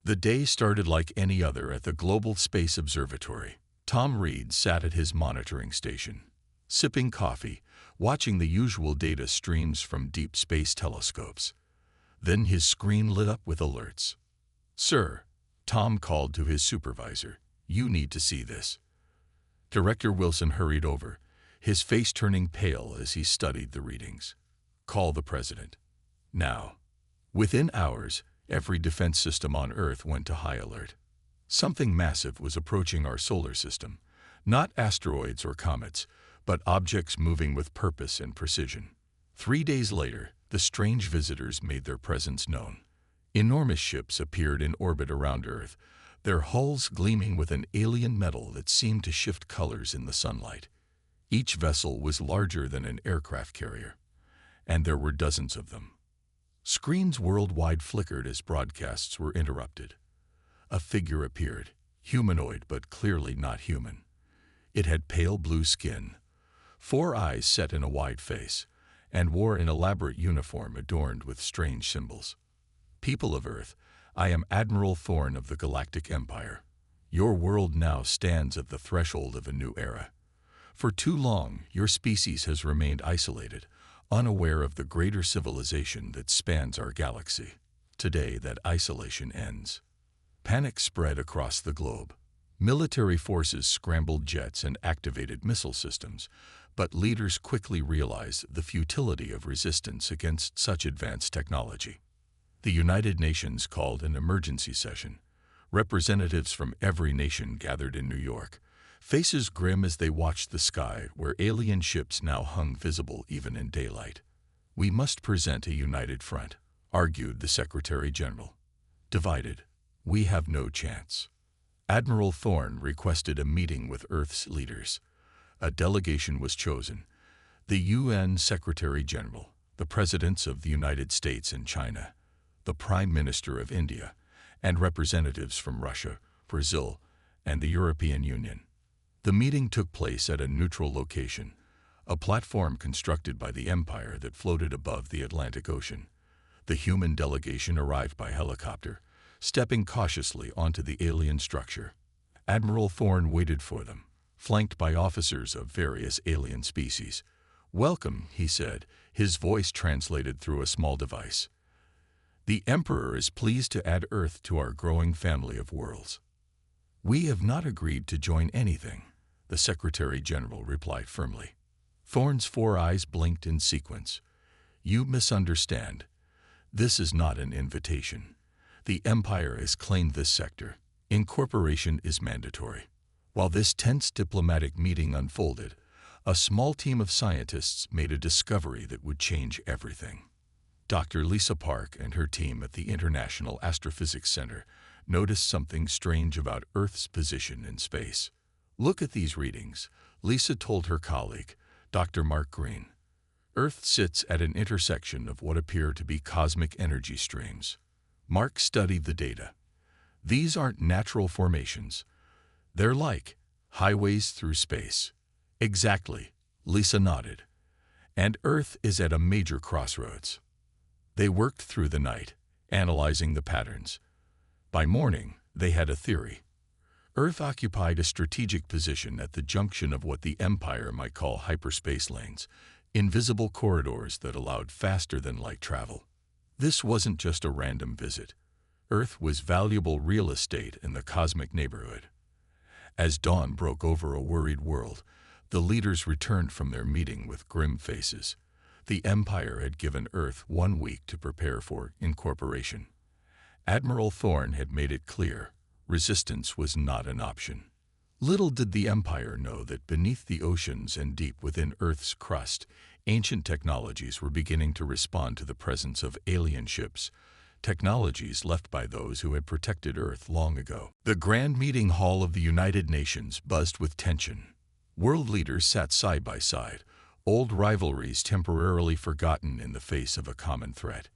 The day started like any other at the Global Space Observatory. Tom Reed sat at his monitoring station, sipping coffee, watching the usual data streams from deep space telescopes. Then his screen lit up with alerts. "Sir," Tom called to his supervisor, "you need to see this." Director Wilson hurried over, his face turning pale as he studied the readings. "Call the president. Now." Within hours, every defense system on Earth went to high alert. Something massive was approaching our solar system, not asteroids or comets, but objects moving with purpose and precision. 3 days later, the strange visitors made their presence known. Enormous ships appeared in orbit around Earth, their hulls gleaming with an alien metal that seemed to shift colors in the sunlight. Each vessel was larger than an aircraft carrier, and there were dozens of them. Screens worldwide flickered as broadcasts were interrupted. A figure appeared, humanoid but clearly not human. It had pale blue skin, 4 eyes set in a wide face, and wore an elaborate uniform adorned with strange symbols. "People of Earth, I am Admiral Thorne of the Galactic Empire. Your world now stands at the threshold of a new era. For too long, your species has remained isolated, unaware of the greater civilization that spans our galaxy. Today, that isolation ends." Panic spread across the globe. Military forces scrambled jets and activated missile systems, but leaders quickly realized the futility of resistance against such advanced technology. The United Nations called an emergency session. Representatives from every nation gathered in New York, faces grim as they watched the sky where alien ships now hung visible even in daylight. "We must present a united front," argued the Secretary General. "Divided, we have no chance." Admiral Thorne requested a meeting with Earth's leaders. A delegation was chosen: the UN Secretary General, the Presidents of the United States and China, the Prime Minister of India, and representatives from Russia, Brazil, and the European Union. The meeting took place at a neutral location, a platform constructed by the Empire that floated above the Atlantic Ocean. The human delegation arrived by helicopter, stepping cautiously onto the alien structure. Admiral Thorne waited for them, flanked by officers of various alien species. "Welcome," he said, his voice translated through a small device. "The Emperor is pleased to add Earth to our growing family of worlds." "We have not agreed to join anything," the Secretary General replied firmly. Thorne's 4 eyes blinked in sequence. "You misunderstand. This is not an invitation. The Empire has claimed this sector. Incorporation is mandatory." While this tense diplomatic meeting unfolded, a small team of scientists made a discovery that would change everything. Dr. Lisa Park and her team at the International Astrophysics Center noticed something strange about Earth's position in space. "Look at these readings," Lisa told her colleague, Dr. Mark Green. "Earth sits at an intersection of what appear to be cosmic energy streams." Mark studied the data. "These aren't natural formations. They're like highways through space." "Exactly," Lisa nodded. "And Earth is at a major crossroads." They worked through the night, analyzing the patterns. By morning, they had a theory. Earth occupied a strategic position at the junction of what the Empire might call hyperspace lanes, invisible corridors that allowed faster-than-light travel. This wasn't just a random visit. Earth was valuable real estate in the cosmic neighborhood. As dawn broke over a worried world, the leaders returned from their meeting with grim faces. The Empire had given Earth 1 week to prepare for incorporation. Admiral Thorne had made it clear resistance was not an option. Little did the Empire know that beneath the oceans and deep within Earth's crust, ancient technologies were beginning to respond to the presence of alien ships, technologies left by those who had protected Earth long ago. The Grand Meeting Hall of the United Nations buzzed with tension. World leaders sat side by side, old rivalries temporarily forgotten in the face of a common threat.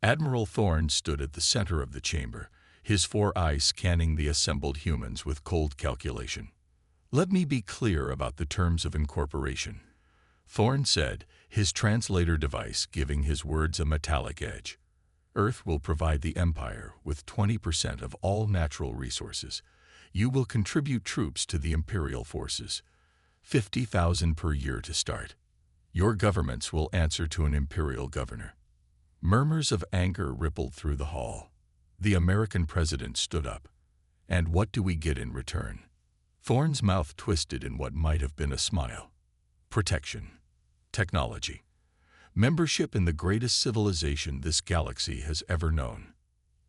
Admiral Thorne stood at the center of the chamber, his 4 eyes scanning the assembled humans with cold calculation. "Let me be clear about the terms of incorporation," Thorne said, his translator device giving his words a metallic edge. Earth will provide the Empire with 20% of all natural resources. You will contribute troops to the Imperial forces, 50,000 per year to start. Your governments will answer to an Imperial governor. Murmurs of anger rippled through the hall. The American president stood up. And what do we get in return? Thorne's mouth twisted in what might have been a smile. Protection. Technology. Membership in the greatest civilization this galaxy has ever known.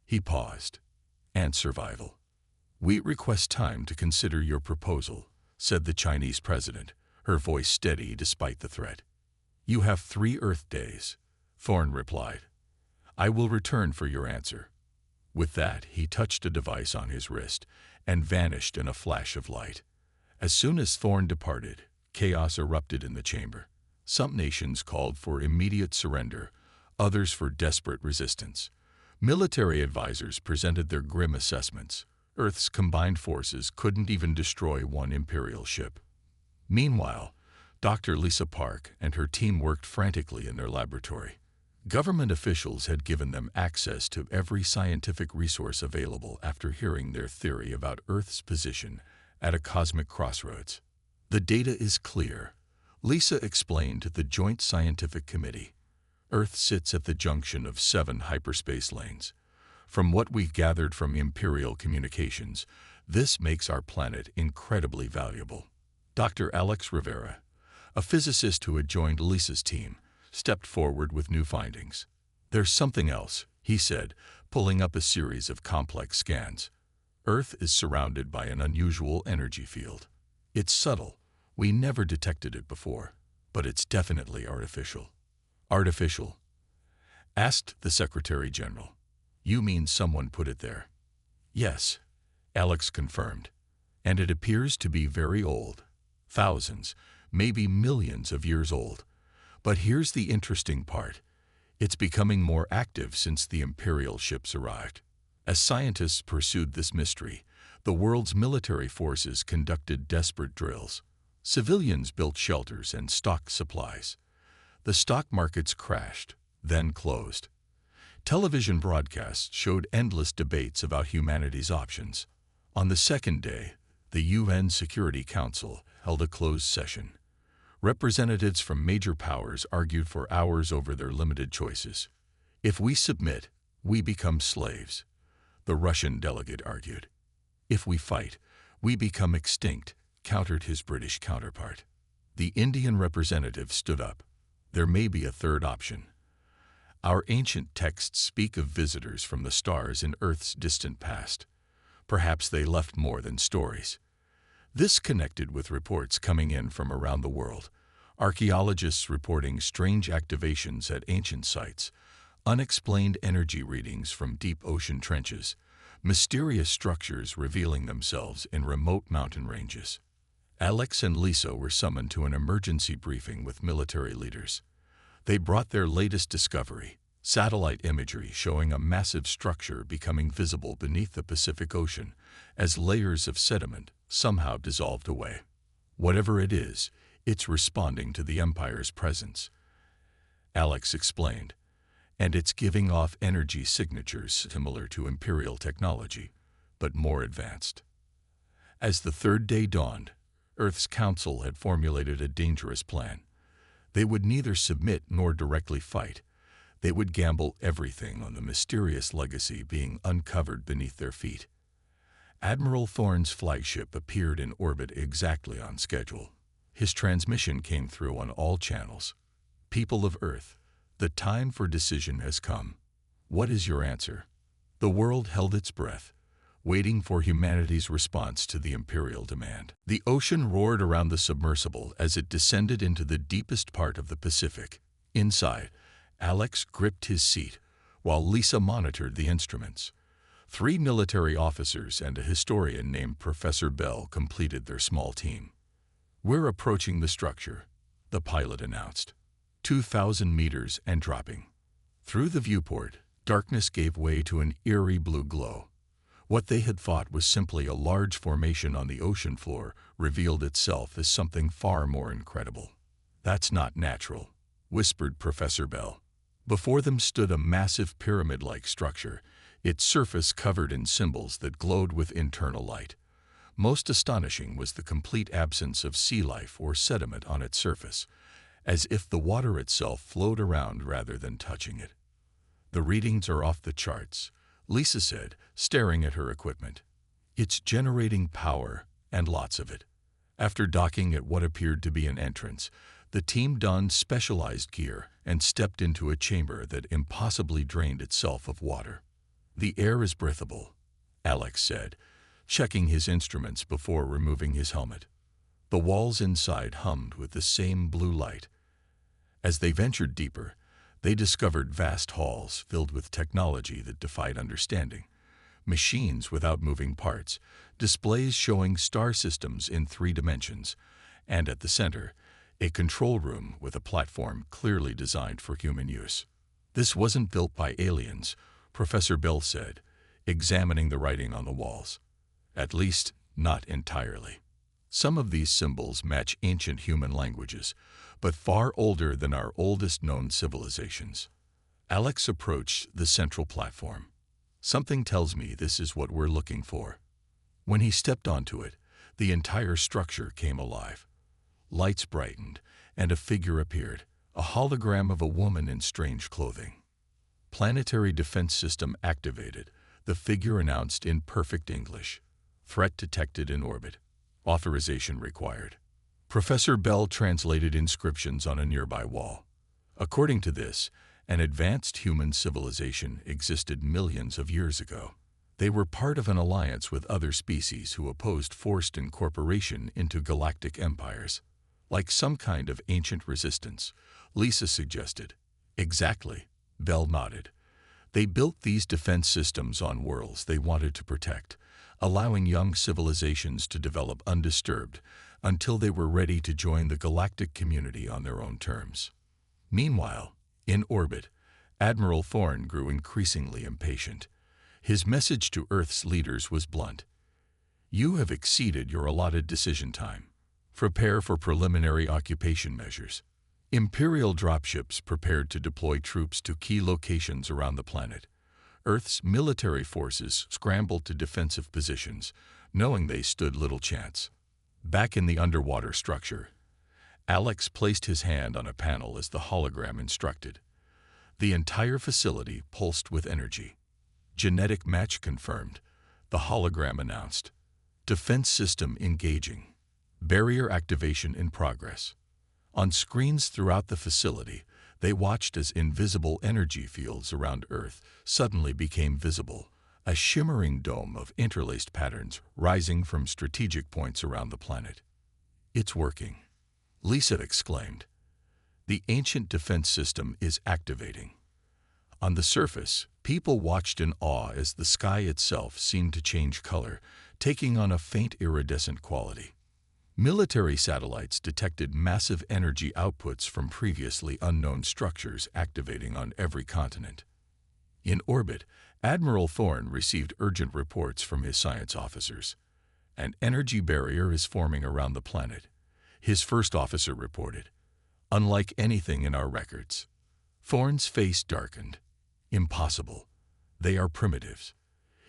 He paused. And survival. We request time to consider your proposal, said the Chinese president, her voice steady despite the threat. You have 3 Earth days, Thorne replied. I will return for your answer. With that, he touched a device on his wrist and vanished in a flash of light. As soon as Thorne departed, chaos erupted in the chamber. Some nations called for immediate surrender, others for desperate resistance. Military advisors presented their grim assessments. Earth's combined forces couldn't even destroy one Imperial ship. Meanwhile, Dr. Lisa Park and her team worked frantically in their laboratory. Government officials had given them access to every scientific resource available after hearing their theory about Earth's position at a cosmic crossroads. The data is clear, Lisa explained to the Joint Scientific Committee. Earth sits at the junction of 7 hyperspace lanes. From what we've gathered from Imperial communications, this makes our planet incredibly valuable. Dr. Alex Rivera, a physicist who had joined Lisa's team, stepped forward with new findings. There's something else, he said, pulling up a series of complex scans. Earth is surrounded by an unusual energy field. It's subtle. We never detected it before, but it's definitely artificial. Artificial? Asked the Secretary General. You mean someone put it there? Yes, Alex confirmed. And it appears to be very old. Thousands, maybe millions of years old. But here's the interesting part. It's becoming more active since the Imperial ships arrived. As scientists pursued this mystery, the world's military forces conducted desperate drills. Civilians built shelters and stocked supplies. The stock markets crashed, then closed. Television broadcasts showed endless debates about humanity's options. On the second day, the UN Security Council held a closed session. Representatives from major powers argued for hours over their limited choices. If we submit, we become slaves, the Russian delegate argued. If we fight, we become extinct, countered his British counterpart. The Indian representative stood up. There may be a third option. Our ancient texts speak of visitors from the stars in Earth's distant past. Perhaps they left more than stories. This connected with reports coming in from around the world. Archaeologists reporting strange activations at ancient sites, unexplained energy readings from deep ocean trenches, mysterious structures revealing themselves in remote mountain ranges. Alex and Lisa were summoned to an emergency briefing with military leaders. They brought their latest discovery, satellite imagery showing a massive structure becoming visible beneath the Pacific Ocean as layers of sediment somehow dissolved away. Whatever it is, it's responding to the Empire's presence, Alex explained, and it's giving off energy signatures similar to Imperial technology, but more advanced. As the third day dawned, Earth's Council had formulated a dangerous plan. They would neither submit nor directly fight. They would gamble everything on the mysterious legacy being uncovered beneath their feet. Admiral Thorne's flagship appeared in orbit exactly on schedule. His transmission came through on all channels. People of Earth, the time for decision has come. What is your answer? The world held its breath, waiting for humanity's response to the Imperial demand. The ocean roared around the submersible as it descended into the deepest part of the Pacific. Inside, Alex gripped his seat, while Lisa monitored the instruments. 3 military officers and a historian named Professor Bell completed their small team. We're approaching the structure, the pilot announced. 2,000 meters and dropping. Through the viewport, darkness gave way to an eerie blue glow. What they had thought was simply a large formation on the ocean floor revealed itself as something far more incredible. That's not natural, whispered Professor Bell. Before them stood a massive pyramid-like structure, its surface covered in symbols that glowed with internal light. Most astonishing was the complete absence of sea life or sediment on its surface, as if the water itself flowed around rather than touching it. "The readings are off the charts," Lisa said, staring at her equipment. "It's generating power, and lots of it." After docking at what appeared to be an entrance, the team donned specialized gear and stepped into a chamber that impossibly drained itself of water. "The air is breathable," Alex said, checking his instruments before removing his helmet. The walls inside hummed with the same blue light. As they ventured deeper, they discovered vast halls filled with technology that defied understanding. Machines without moving parts, displays showing star systems in 3 dimensions, and at the center, a control room with a platform clearly designed for human use. "This wasn't built by aliens," Professor Bell said, examining the writing on the walls. "At least, not entirely. Some of these symbols match ancient human languages, but far older than our oldest known civilizations." Alex approached the central platform. "Something tells me this is what we're looking for." When he stepped onto it, the entire structure came alive. Lights brightened, and a figure appeared, a hologram of a woman in strange clothing. "Planetary defense system activated," the figure announced in perfect English. "Threat detected in orbit. Authorization required." Professor Bell translated inscriptions on a nearby wall. According to this, an advanced human civilization existed millions of years ago. They were part of an alliance with other species who opposed forced incorporation into galactic empires. "Like some kind of ancient resistance," Lisa suggested. "Exactly," Bell nodded. "They built these defense systems on worlds they wanted to protect, allowing young civilizations to develop undisturbed until they were ready to join the galactic community on their own terms." Meanwhile, in orbit, Admiral Thorne grew increasingly impatient. His message to Earth's leaders was blunt. "You have exceeded your allotted decision time. Prepare for preliminary occupation measures." Imperial dropships prepared to deploy troops to key locations around the planet. Earth's military forces scrambled to defensive positions, knowing they stood little chance. Back in the underwater structure, Alex placed his hand on a panel as the hologram instructed. The entire facility pulsed with energy. "Genetic match confirmed," the hologram announced. "Defense system engaging. Barrier activation in progress." On screens throughout the facility, they watched as invisible energy fields around Earth suddenly became visible, a shimmering dome of interlaced patterns rising from strategic points around the planet. "It's working," Lisa exclaimed. "The ancient defense system is activating." On the surface, people watched in awe as the sky itself seemed to change color, taking on a faint iridescent quality. Military satellites detected massive energy outputs from previously unknown structures activating on every continent. In orbit, Admiral Thorne received urgent reports from his science officers. "An energy barrier is forming around the planet," his first officer reported. "Unlike anything in our records." Thorne's face darkened. "Impossible. They are primitives."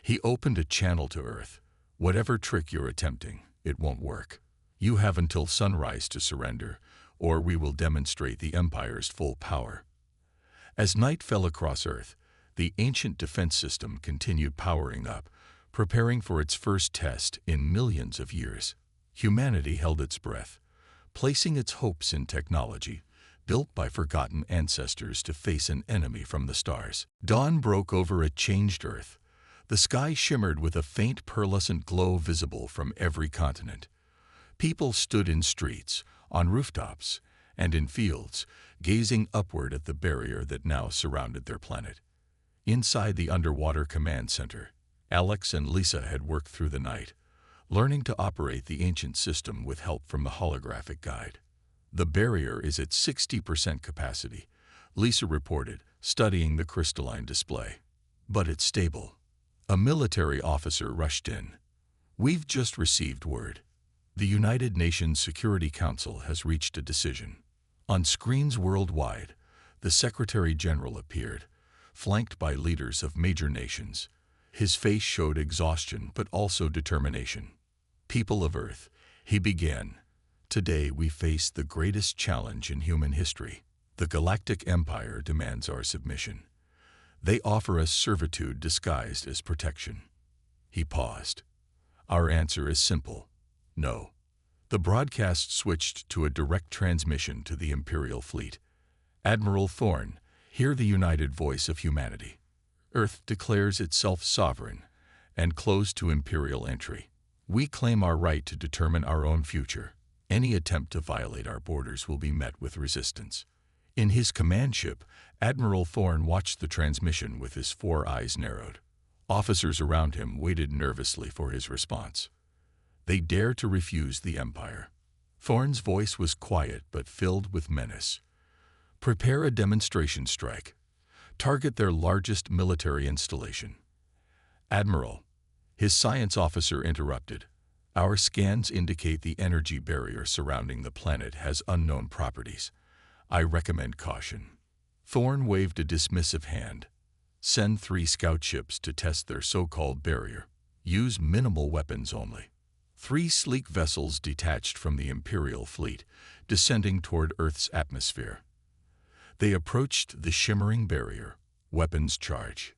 He opened a channel to Earth. "Whatever trick you're attempting, it won't work. You have until sunrise to surrender, or we will demonstrate the Empire's full power." As night fell across Earth, the ancient defense system continued powering up, preparing for its first test in millions of years. Humanity held its breath, placing its hopes in technology built by forgotten ancestors to face an enemy from the stars. Dawn broke over a changed Earth. The sky shimmered with a faint pearlescent glow visible from every continent. People stood in streets, on rooftops, and in fields, gazing upward at the barrier that now surrounded their planet. Inside the underwater command center, Alex and Lisa had worked through the night, learning to operate the ancient system with help from the holographic guide. "The barrier is at 60% capacity," Lisa reported, studying the crystalline display. "But it's stable." A military officer rushed in. "We've just received word. The United Nations Security Council has reached a decision." On screens worldwide, The Secretary General appeared, flanked by leaders of major nations. His face showed exhaustion but also determination. "People of Earth," he began, "today we face the greatest challenge in human history. The Galactic Empire demands our submission. They offer us servitude disguised as protection." He paused. "Our answer is simple: no." The broadcast switched to a direct transmission to the Imperial fleet. "Admiral Thorne, hear the united voice of humanity. Earth declares itself sovereign and closed to Imperial entry. We claim our right to determine our own future. Any attempt to violate our borders will be met with resistance." In his command ship, Admiral Thorne watched the transmission with his 4 eyes narrowed. Officers around him waited nervously for his response. They dared to refuse the Empire. Thorne's voice was quiet but filled with menace. "Prepare a demonstration strike. Target their largest military installation." "Admiral," his science officer interrupted, "our scans indicate the energy barrier surrounding the planet has unknown properties. I recommend caution." Thorne waved a dismissive hand. "Send 3 scout ships to test their so-called barrier. Use minimal weapons only." 3 sleek vessels detached from the Imperial fleet, descending toward Earth's atmosphere. They approached the shimmering barrier, weapons charged.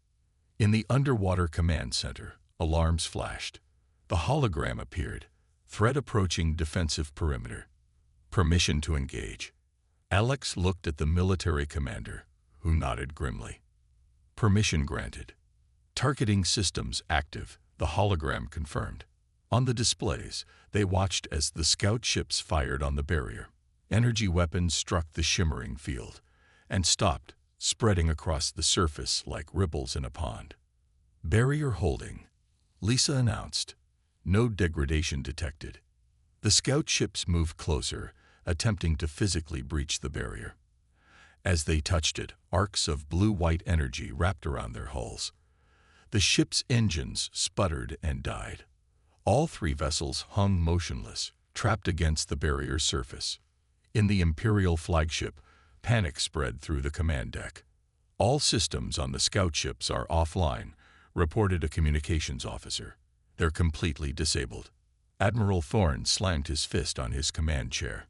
In the underwater command center, alarms flashed. The hologram appeared, threat approaching defensive perimeter. "Permission to engage." Alex looked at the military commander, who nodded grimly. "Permission granted." "Targeting systems active," the hologram confirmed. On the displays, they watched as the scout ships fired on the barrier. Energy weapons struck the shimmering field and stopped, spreading across the surface like ripples in a pond. "Barrier holding," Lisa announced. "No degradation detected." The scout ships moved closer, attempting to physically breach the barrier. As they touched it, arcs of blue-white energy wrapped around their hulls. The ship's engines sputtered and died. All 3 vessels hung motionless, trapped against the barrier's surface. In the Imperial flagship, panic spread through the command deck. "All systems on the scout ships are offline," reported a communications officer. "They're completely disabled." Admiral Thorne slammed his fist on his command chair.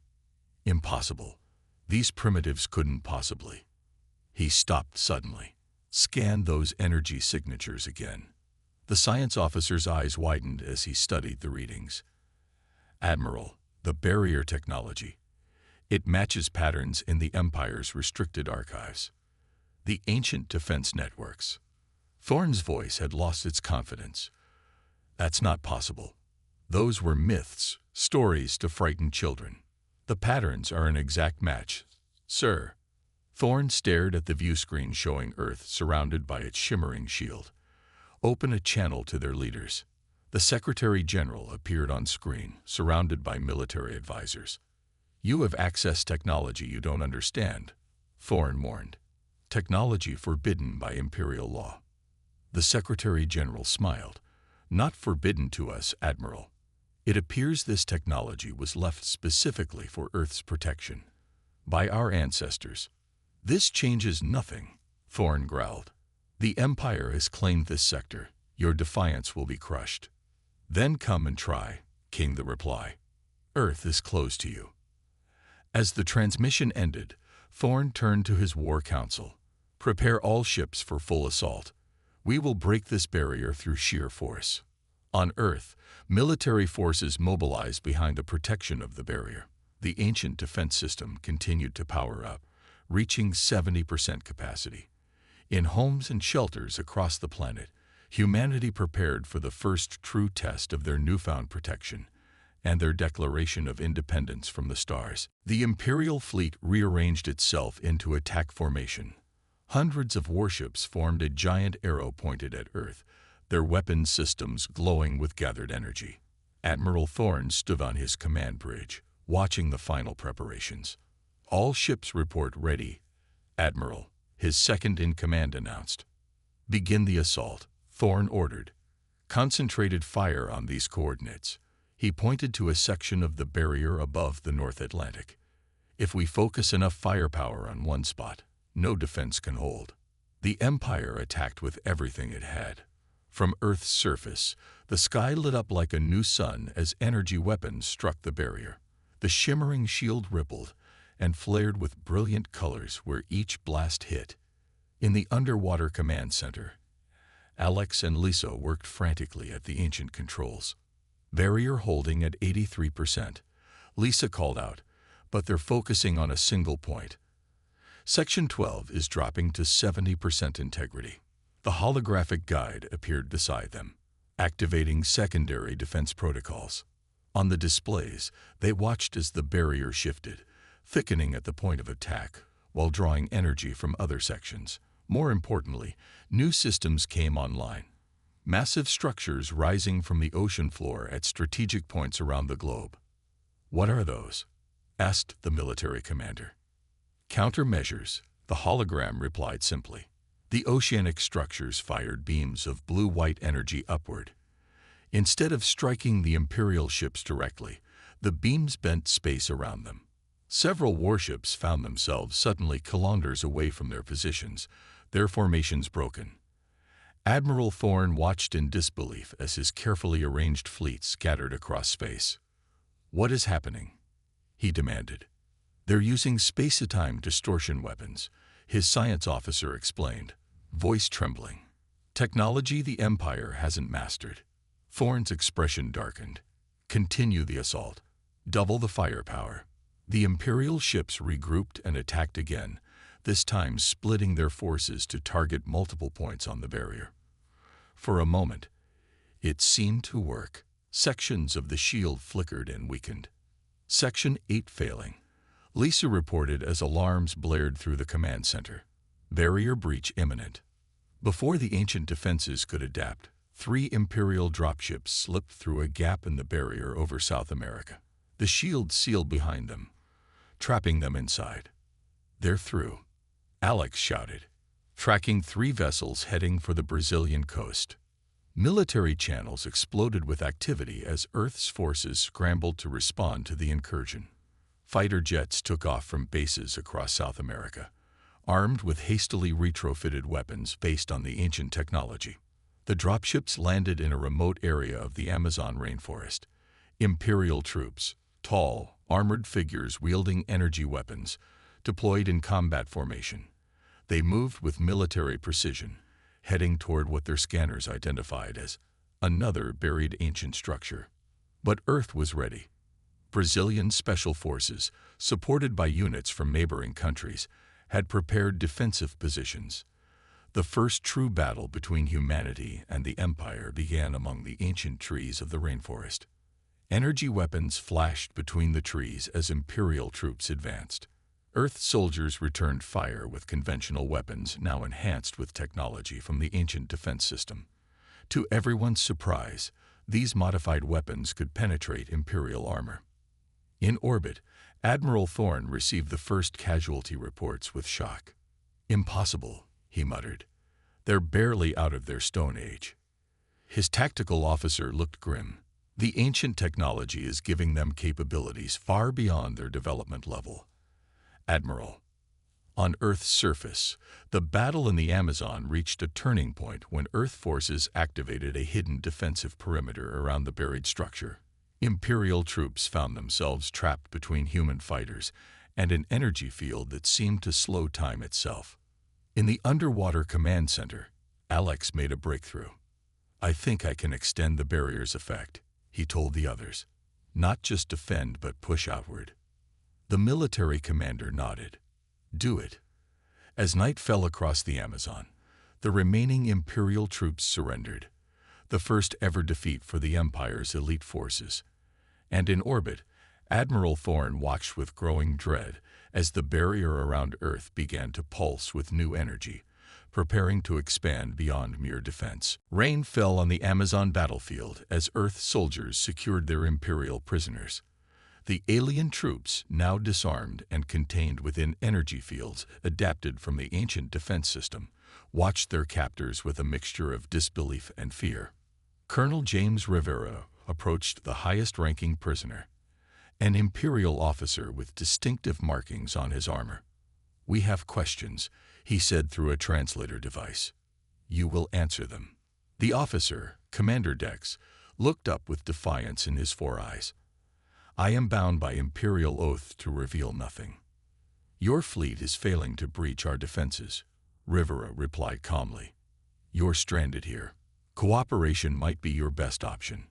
"Impossible. These primitives couldn't possibly." He stopped suddenly. "Scan those energy signatures again." The science officer's eyes widened as he studied the readings. "Admiral, the barrier technology. It matches patterns in the Empire's restricted archives. The ancient defense networks." Thorne's voice had lost its confidence. "That's not possible. Those were myths, stories to frighten children. The patterns are an exact match, sir." Thorne stared at the view screen showing Earth surrounded by its shimmering shield. "Open a channel to their leaders." The Secretary General appeared on screen, surrounded by military advisors. "You have accessed technology you don't understand," Thorne warned. "Technology forbidden by Imperial law." The Secretary General smiled. "Not forbidden to us, Admiral. It appears this technology was left specifically for Earth's protection. By our ancestors." "This changes nothing," Thorne growled. "The Empire has claimed this sector. Your defiance will be crushed." "Then come and try," came the reply. "Earth is closed to you." As the transmission ended, Thorne turned to his war council. "Prepare all ships for full assault. We will break this barrier through sheer force." On Earth, military forces mobilized behind the protection of the barrier. The ancient defense system continued to power up, reaching 70% capacity. In homes and shelters across the planet, humanity prepared for the first true test of their newfound protection and their declaration of independence from the stars. The Imperial fleet rearranged itself into attack formation. Hundreds of warships formed a giant arrow pointed at Earth, their weapon systems glowing with gathered energy. Admiral Thorne stood on his command bridge, watching the final preparations. "All ships report ready, Admiral," his second-in-command announced. "Begin the assault," Thorne ordered. "Concentrated fire on these coordinates." He pointed to a section of the barrier above the North Atlantic. "If we focus enough firepower on one spot, no defense can hold. The Empire attacked with everything it had. From Earth's surface, the sky lit up like a new sun as energy weapons struck the barrier. The shimmering shield rippled and flared with brilliant colors where each blast hit. In the underwater command center, Alex and Lisa worked frantically at the ancient controls. Barrier holding at 83%. Lisa called out, but they're focusing on a single point. Section 12 is dropping to 70% integrity. The holographic guide appeared beside them, activating secondary defense protocols. On the displays, they watched as the barrier shifted, thickening at the point of attack, while drawing energy from other sections. More importantly, new systems came online. Massive structures rising from the ocean floor at strategic points around the globe. "What are those?" asked the military commander. "Countermeasures," the hologram replied simply. The oceanic structures fired beams of blue-white energy upward. Instead of striking the Imperial ships directly, the beams bent space around them. Several warships found themselves suddenly kilometers away from their positions, their formations broken. Admiral Thorne watched in disbelief as his carefully arranged fleet scattered across space. "What is happening?" he demanded. "They're using space-time distortion weapons," his science officer explained, voice trembling. "Technology the Empire hasn't mastered." Thorne's expression darkened. "Continue the assault. Double the firepower." The Imperial ships regrouped and attacked again, this time splitting their forces to target multiple points on the barrier. For a moment, it seemed to work. Sections of the shield flickered and weakened. Section 8 failing. Lisa reported as alarms blared through the command center. Barrier breach imminent. Before the ancient defenses could adapt, 3 Imperial dropships slipped through a gap in the barrier over South America. The shield sealed behind them, trapping them inside. "They're through," Alex shouted, tracking 3 vessels heading for the Brazilian coast. Military channels exploded with activity as Earth's forces scrambled to respond to the incursion. Fighter jets took off from bases across South America, armed with hastily retrofitted weapons based on the ancient technology. The dropships landed in a remote area of the Amazon rainforest. Imperial troops, tall, armored figures wielding energy weapons, deployed in combat formation. They moved with military precision, heading toward what their scanners identified as another buried ancient structure. But Earth was ready. Brazilian special forces, supported by units from neighboring countries, had prepared defensive positions. The first true battle between humanity and the Empire began among the ancient trees of the rainforest. Energy weapons flashed between the trees as Imperial troops advanced. Earth soldiers returned fire with conventional weapons now enhanced with technology from the ancient defense system. To everyone's surprise, these modified weapons could penetrate Imperial armor. In orbit, Admiral Thorne received the first casualty reports with shock. "Impossible," he muttered. "They're barely out of their Stone Age." His tactical officer looked grim. "The ancient technology is giving them capabilities far beyond their development level." "Admiral." On Earth's surface, the battle in the Amazon reached a turning point when Earth forces activated a hidden defensive perimeter around the buried structure. Imperial troops found themselves trapped between human fighters and an energy field that seemed to slow time itself. In the underwater command center, Alex made a breakthrough. "I think I can extend the barrier's effect," he told the others. "Not just defend, but push outward." The military commander nodded. "Do it." As night fell across the Amazon, the remaining Imperial troops surrendered, the first ever defeat for the Empire's elite forces. And in orbit, Admiral Thorne watched with growing dread as the barrier around Earth began to pulse with new energy, preparing to expand beyond mere defense. Rain fell on the Amazon battlefield as Earth soldiers secured their Imperial prisoners. The alien troops, now disarmed and contained within energy fields adapted from the ancient defense system, watched their captors with a mixture of disbelief and fear. Colonel James Rivera approached the highest-ranking prisoner, an Imperial officer with distinctive markings on his armor. "We have questions," he said through a translator device. "You will answer them." The officer, Commander Dex, looked up with defiance in his four eyes. "I am bound by Imperial oath to reveal nothing." "Your fleet is failing to breach our defenses," Rivera replied calmly. "You're stranded here. Cooperation might be your best option."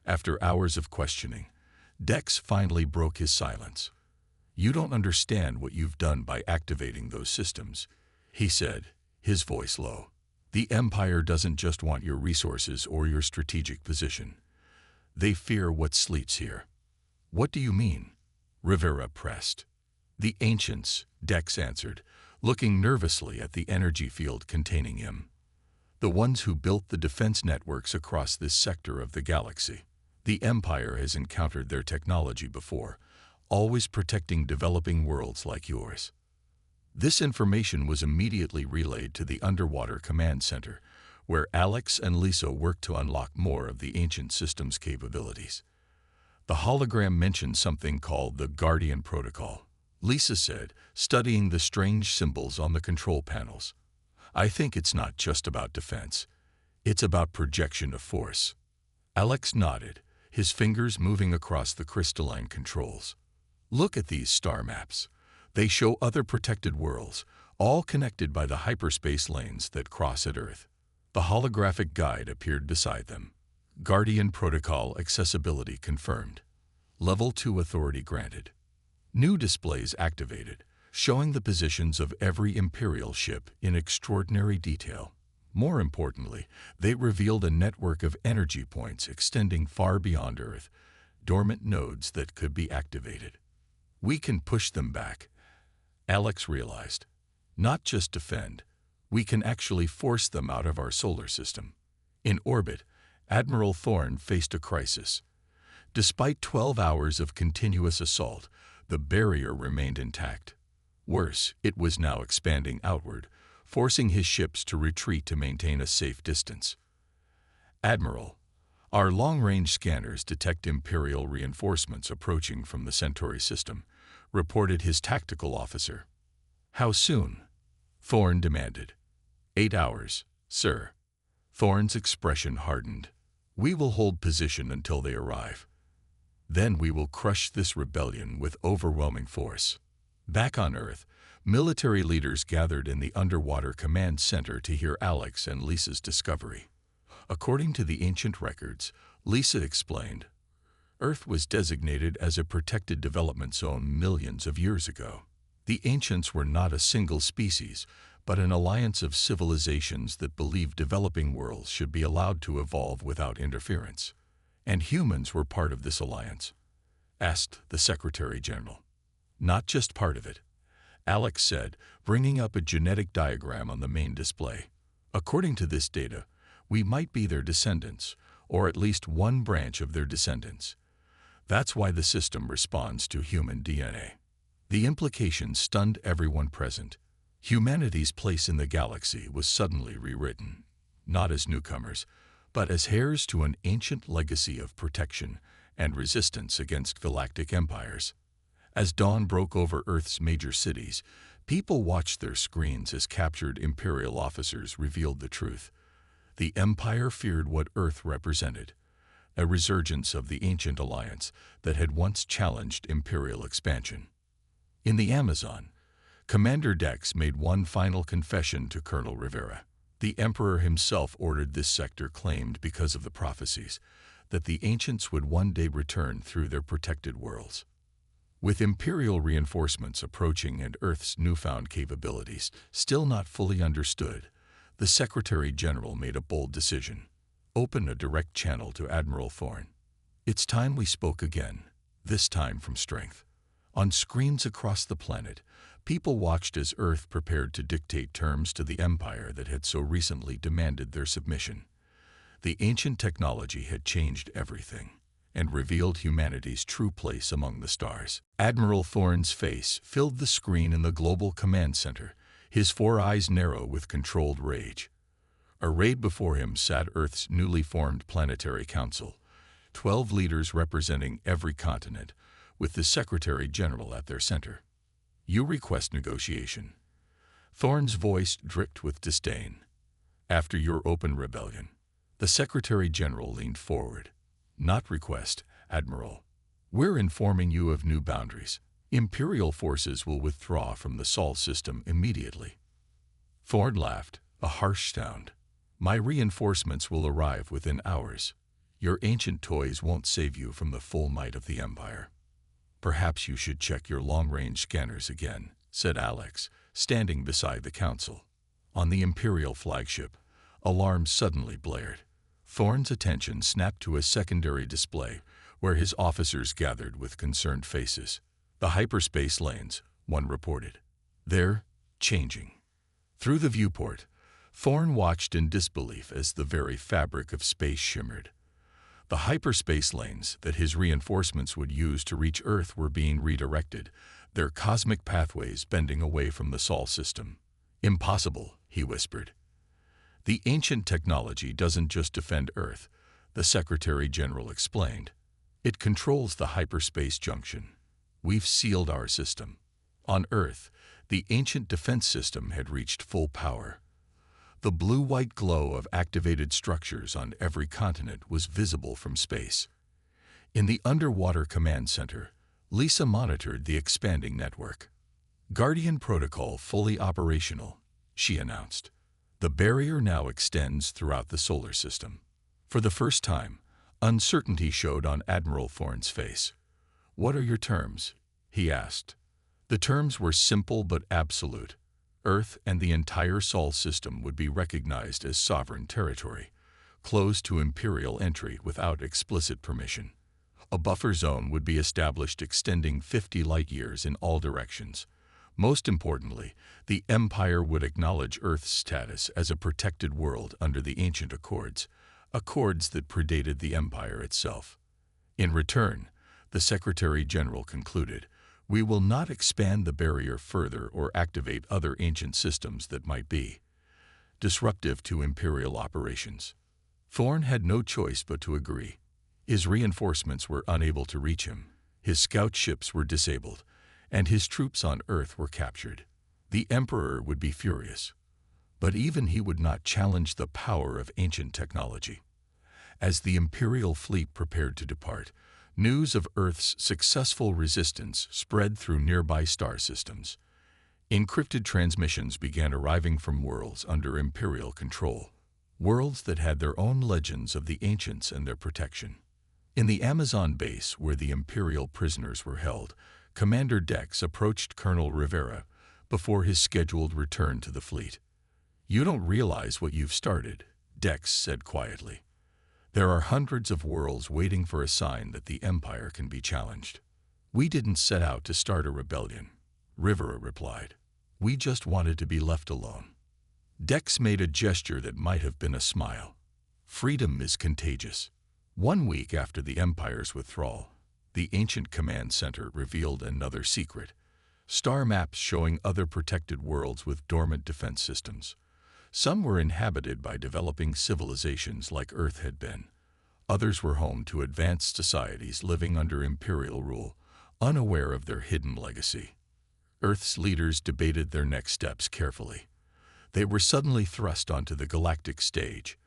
After hours of questioning, Dex finally broke his silence. "You don't understand what you've done by activating those systems," he said, his voice low. "The Empire doesn't just want your resources or your strategic position. They fear what sleeps here." "What do you mean?" Rivera pressed. "The Ancients," Dex answered, looking nervously at the energy field containing him. "The ones who built the defense networks across this sector of the galaxy. The Empire has encountered their technology before, always protecting developing worlds like yours." This information was immediately relayed to the Underwater Command Center, where Alex and Lisa worked to unlock more of the ancient system's capabilities. The hologram mentioned something called the Guardian Protocol, Lisa said, studying the strange symbols on the control panels. "I think it's not just about defense. It's about projection of force." Alex nodded, his fingers moving across the crystalline controls. "Look at these star maps. They show other protected worlds, all connected by the hyperspace lanes that cross at Earth." The holographic guide appeared beside them. "Guardian Protocol accessibility confirmed. Level 2 authority granted." New displays activated, showing the positions of every Imperial ship in extraordinary detail. More importantly, they revealed a network of energy points extending far beyond Earth, dormant nodes that could be activated. "We can push them back," Alex realized. "Not just defend. We can actually force them out of our solar system." In orbit, Admiral Thorne faced a crisis. Despite 12 hours of continuous assault, the barrier remained intact. Worse, it was now expanding outward, forcing his ships to retreat to maintain a safe distance. "Admiral, our long-range scanners detect Imperial reinforcements approaching from the Centauri system," reported his tactical officer. "How soon?" Thorne demanded. 8 hours, sir." Thorne's expression hardened. "We will hold position until they arrive. Then we will crush this rebellion with overwhelming force." Back on Earth, military leaders gathered in the Underwater Command Center to hear Alex and Lisa's discovery. According to the ancient records, Lisa explained, Earth was designated as a protected development zone millions of years ago. The Ancients were not a single species, but an alliance of civilizations that believed developing worlds should be allowed to evolve without interference. "And humans were part of this alliance?" asked the Secretary General. "Not just part of it," Alex said, bringing up a genetic diagram on the main display. "According to this data, we might be their descendants, or at least one branch of their descendants. That's why the system responds to human DNA." The implication stunned everyone present. Humanity's place in the galaxy was suddenly rewritten, not as newcomers, but as heirs to an ancient legacy of protection and resistance against galactic empires. As dawn broke over Earth's major cities, people watched their screens as captured Imperial officers revealed the truth. The Empire feared what Earth represented, a resurgence of the ancient alliance that had once challenged Imperial expansion. In the Amazon, Commander Dex made one final confession to Colonel Rivera. The Emperor himself ordered this sector claimed because of the prophecies that the Ancients would one day return through their protected worlds. With Imperial reinforcements approaching and Earth's newfound capabilities still not fully understood, the Secretary General made a bold decision. Open a direct channel to Admiral Thorne. "It's time we spoke again, this time from strength." On screens across the planet, people watched as Earth prepared to dictate terms to the Empire that had so recently demanded their submission. The ancient technology had changed everything and revealed humanity's true place among the stars. Admiral Thorne's face filled the screen in the Global Command Center, his four eyes narrow with controlled rage. Arrayed before him sat Earth's newly formed planetary council, 12 leaders representing every continent, with the Secretary General at their center. "You request negotiation," Thorne's voice dripped with disdain. After your open rebellion, the Secretary General leaned forward. Not request, Admiral. We're informing you of new boundaries. Imperial forces will withdraw from the Sol system immediately. Thorne laughed, a harsh sound. My reinforcements will arrive within hours. Your ancient toys won't save you from the full might of the Empire. Perhaps you should check your long-range scanners again, said Alex, standing beside the Council. On the Imperial flagship, alarms suddenly blared. Thorne's attention snapped to a secondary display where his officers gathered with concerned faces. The hyperspace lanes, one reported. They're changing. Through the viewport, Thorne watched in disbelief as the very fabric of space shimmered. The hyperspace lanes that his reinforcements would use to reach Earth were being redirected, their cosmic pathways bending away from the Sol system. Impossible, he whispered. The ancient technology doesn't just defend Earth, the Secretary General explained. It controls the hyperspace junction. We've sealed our system. On Earth, the ancient defense system had reached full power. The blue-white glow of activated structures on every continent was visible from space. In the underwater command center, Lisa monitored the expanding network. Guardian Protocol fully operational, she announced. The barrier now extends throughout the solar system. For the first time, uncertainty showed on Admiral Thorne's face. What are your terms? He asked. The terms were simple but absolute. Earth and the entire Sol system would be recognized as sovereign territory, closed to Imperial entry without explicit permission. A buffer zone would be established extending 50 light-years in all directions. Most importantly, the Empire would acknowledge Earth's status as a protected world under the ancient accords that predated the Empire itself. In return, the Secretary General concluded, we will not expand the barrier further or activate other ancient systems that might be disruptive to Imperial operations. Thorne had no choice but to agree. His reinforcements were unable to reach him, his scout ships were disabled, and his troops on Earth were captured. The Emperor would be furious. But even he would not challenge the power of ancient technology. As the Imperial fleet prepared to depart, news of Earth's successful resistance spread through nearby star systems. Encrypted transmissions began arriving from worlds under Imperial control, worlds that had their own legends of the ancients and their protection. In the Amazon base where the Imperial prisoners were held, Commander Dex approached Colonel Rivera before his scheduled return to the fleet. You don't realize what you've started, Dex said quietly. There are hundreds of worlds waiting for a sign that the Empire can be challenged. We didn't set out to start a rebellion, Rivera replied. We just wanted to be left alone. Dex made a gesture that might have been a smile. Freedom is contagious. 1 week after the Empire's withdrawal, the ancient command center revealed another secret. Star maps showing other protected worlds with dormant defense systems. Some were inhabited by developing civilizations like Earth had been. Others were home to advanced societies living under Imperial rule, unaware of their hidden legacy. Earth's leaders debated their next steps carefully. They were suddenly thrust onto the galactic stage,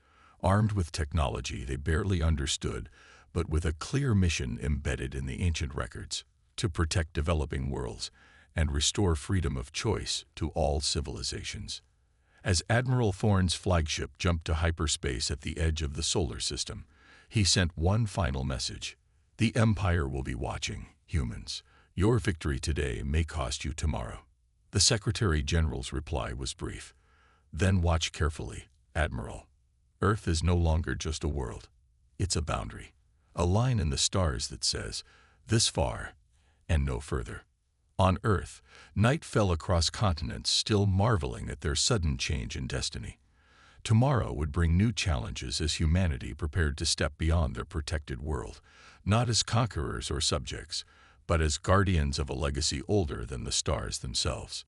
armed with technology they barely understood, but with a clear mission embedded in the ancient records, to protect developing worlds and restore freedom of choice to all civilizations. As Admiral Thorne's flagship jumped to hyperspace at the edge of the solar system, he sent one final message. The Empire will be watching, humans. Your victory today may cost you tomorrow. The Secretary General's reply was brief. Then watch carefully, Admiral. Earth is no longer just a world. It's a boundary. A line in the stars that says, this far and no further. On Earth, night fell across continents, still marveling at their sudden change in destiny. Tomorrow would bring new challenges as humanity prepared to step beyond their protected world, not as conquerors or subjects, but as guardians of a legacy older than the stars themselves.